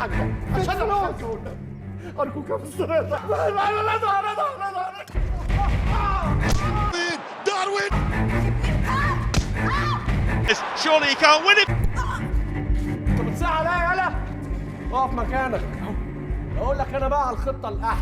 عشان ارجوك يا مستر داروين. Surely he can't win it. انت بتساعد عليا يالا؟ اقف مكانك. اقول لك انا بقى على الخطه الاحلى.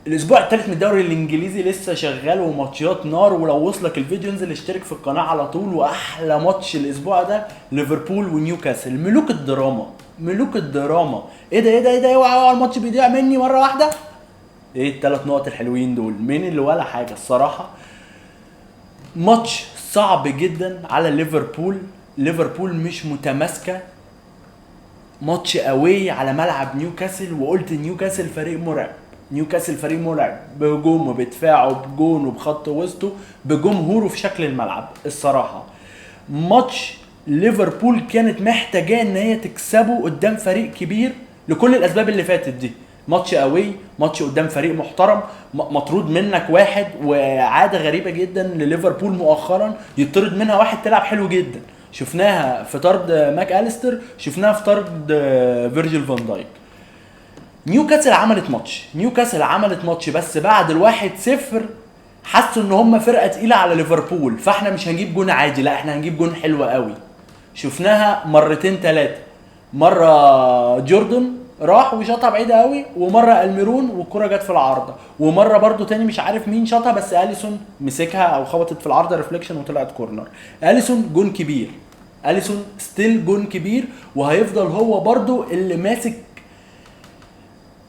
الاسبوع الثالث من الدوري الانجليزي لسه شغال وماتشات نار، ولو وصلك الفيديو انزل اشترك في القناه على طول. واحلى ماتش الاسبوع ده ليفربول ونيوكاسل، ملوك الدراما ملوك الدراما. ايه ده اوعى الماتش بيضيع مني مره واحده. ايه الثلاث نقط الحلوين دول؟ مين اللي ولا حاجه الصراحه. ماتش صعب جدا على ليفربول مش متماسكه. ماتش قوي على ملعب نيوكاسل، وقلت نيوكاسل فريق مرعب بهجومه بدفاعه بجونه بخط وسطه بجمهوره في شكل الملعب. الصراحه ماتش ليفربول كانت محتاجاه ان هي تكسبه قدام فريق كبير لكل الاسباب اللي فاتت دي. ماتش قوي، ماتش قدام فريق محترم، مطرود منك واحد، وعاده غريبه جدا لليفربول مؤخرا يطرد منها واحد تلعب حلو جدا. شفناها في طرد ماك أليستر، شفناها في طرد فيرجيل فان دايك. نيوكاسل عملت ماتش بس بعد 1-0 حسوا ان هم فرقه تقيله على ليفربول، فاحنا مش هنجيب جون عادي، لا احنا هنجيب جون حلو قوي. شفناها مرتين ثلاثه، مره جوردن راح وشاطها بعيده قوي، ومره الميرون والكره جت في العارضه، ومره برده تاني مش عارف مين شاطها بس اليسون مسكها او خبطت في العارضه ريفليكشن وطلعت كورنر. اليسون جون كبير، اليسون ستيل جون كبير، وهيفضل هو برده اللي ماسك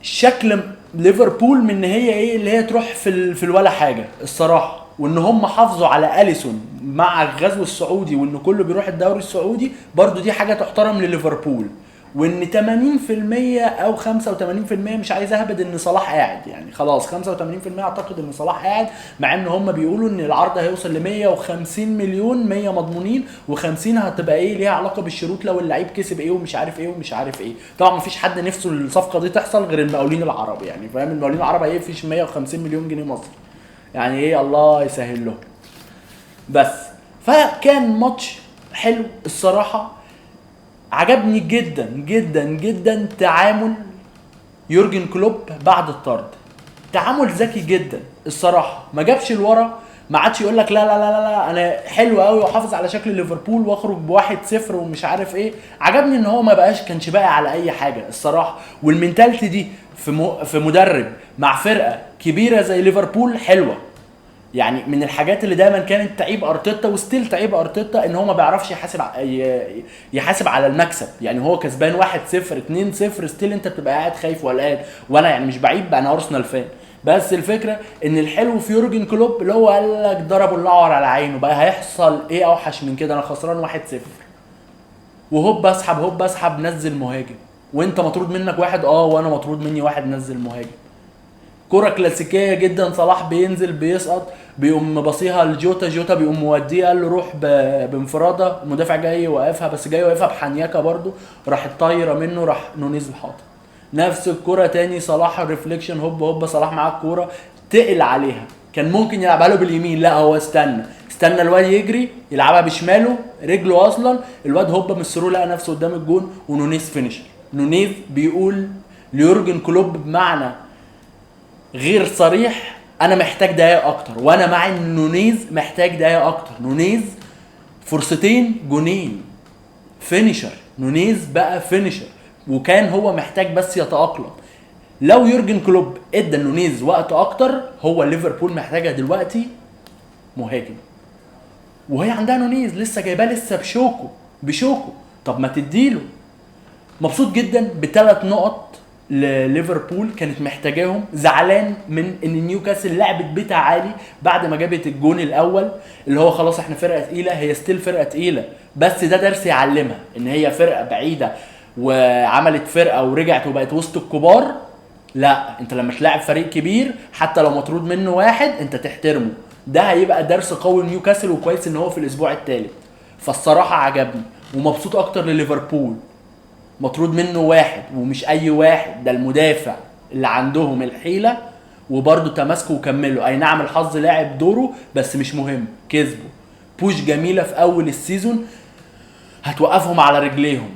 شكل ليفربول من ان هي ايه اللي هي تروح في الولا حاجه الصراحه. وان هم حافظوا على اليسون مع الغزو السعودي، وان كله بيروح الدوري السعودي برضو دي حاجه تحترم لليفربول. وان 80% او 85% مش عايز اهبد ان صلاح قاعد، يعني خلاص 85% اعتقد ان صلاح قاعد، مع ان هم بيقولوا ان العرض هيوصل ل 150 مليون، 100 مضمونين و50 هتبقى ايه ليها علاقه بالشروط لو اللعيب كسب ايه ومش عارف ايه. طبعا مفيش حد نفسه الصفقه دي تحصل غير المقاولين العرب، يعني فاهم، المقاولين العرب هيقفش 150 مليون جنيه مصري، يعني ايه الله يسهل له. بس فكان ماتش حلو الصراحه. عجبني جدا تعامل يورجن كلوب بعد الطرد. تعامل ذكي جدا الصراحه، ما جابش لورا، ما عادش يقول لك لا انا حلو قوي وحافظ على شكل ليفربول واخرج ب1-0 ومش عارف ايه. عجبني ان هو ما كانش باقي على اي حاجه الصراحه. والمنتاليتي دي في مدرب مع فرقه كبيره زي ليفربول حلوه. يعني من الحاجات اللي دايما كانت تعيب ارتيتا وستيل تعيب ارتيتا ان هو ما بيعرفش يحاسب على المكسب. يعني هو كسبان 1-0 2-0 ستيل انت بتبقى قاعد خايف وقلقان. وانا يعني مش بعيب، انا ارسنال فان، بس الفكره ان الحلو في يورجن كلوب اللي هو قال لك ضربوا الاعور على عينه، بقى هيحصل ايه اوحش من كده؟ انا خسران 1-0 وهوب اسحب نزل مهاجم، وانت مطرود منك واحد وانا مطرود مني واحد، نزل مهاجم. كرة كلاسيكية جدا، صلاح بينزل بيسقط بيقوم باصيها لجوتا بيقوم موديه، قال له روح بانفراده، المدافع جاي يوقفها بس جاي يوقفها بحنيكه برده، راحت طايره منه، راح نونيز حاطط نفس الكرة تاني. صلاح ريفليكشن هوب صلاح معاه الكرة تقل عليها، كان ممكن يلعبها له باليمين، لا هو استنى الواد يجري يلعبها بشماله رجله اصلا، الواد هوب من السرور لقى نفسه قدام الجون، ونونيز فينيشر. نونيز بيقول ليورجن كلوب بمعنى غير صريح انا محتاج دقايق اكتر، وانا مع ان نونيز محتاج دقايق اكتر. نونيز فرصتين جونين فينيشر، نونيز بقى فينيشر، وكان هو محتاج بس يتأقلم. لو يورجن كلوب ادى نونيز وقت اكتر، هو ليفربول محتاجه دلوقتي مهاجم، وهي عندها نونيز لسه جايباه لسه بشوكو. طب ما تديله. مبسوط جدا ب3 نقط لليفربول كانت محتاجاهم. زعلان من ان نيوكاسل لعبت بيتها عالي بعد ما جابت الجون الاول، اللي هو خلاص احنا فرقه تقيله، هي ستيل فرقه تقيله، بس ده درس يعلمها ان هي فرقه بعيده وعملت فرقه ورجعت وبقت وسط الكبار. لا انت لما تلاعب فريق كبير حتى لو مطرود منه واحد انت تحترمه. ده هيبقى درس قوي لنيوكاسل، وكويس ان هو في الاسبوع الثالث. فالصراحه عجبني ومبسوط اكتر لليفربول. مطرود منه واحد ومش اي واحد، ده المدافع اللي عندهم الحيله، وبرده تماسكوا وكملوا. اي نعم الحظ لاعب دوره بس مش مهم، كسبوا. بوش جميله في اول السيزون هتوقفهم على رجليهم.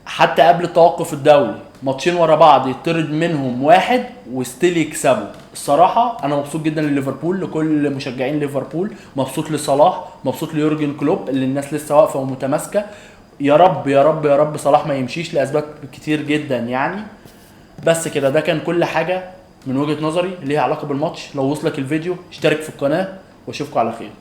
حتى قبل التوقف الدولي ماتشين ورا بعض يطرد منهم واحد وستيل يكسبوا. الصراحه انا مبسوط جدا لليفربول، لكل مشجعين ليفربول، مبسوط لصلاح، مبسوط ليورجن كلوب اللي الناس لسه واقفه ومتماسكه. يا رب يا رب يا رب صلاح ما يمشيش لاسباب كتير جدا يعني. بس كده، ده كان كل حاجه من وجهه نظري ليها علاقه بالماتش. لو وصلك الفيديو اشترك في القناه واشوفكم على خير.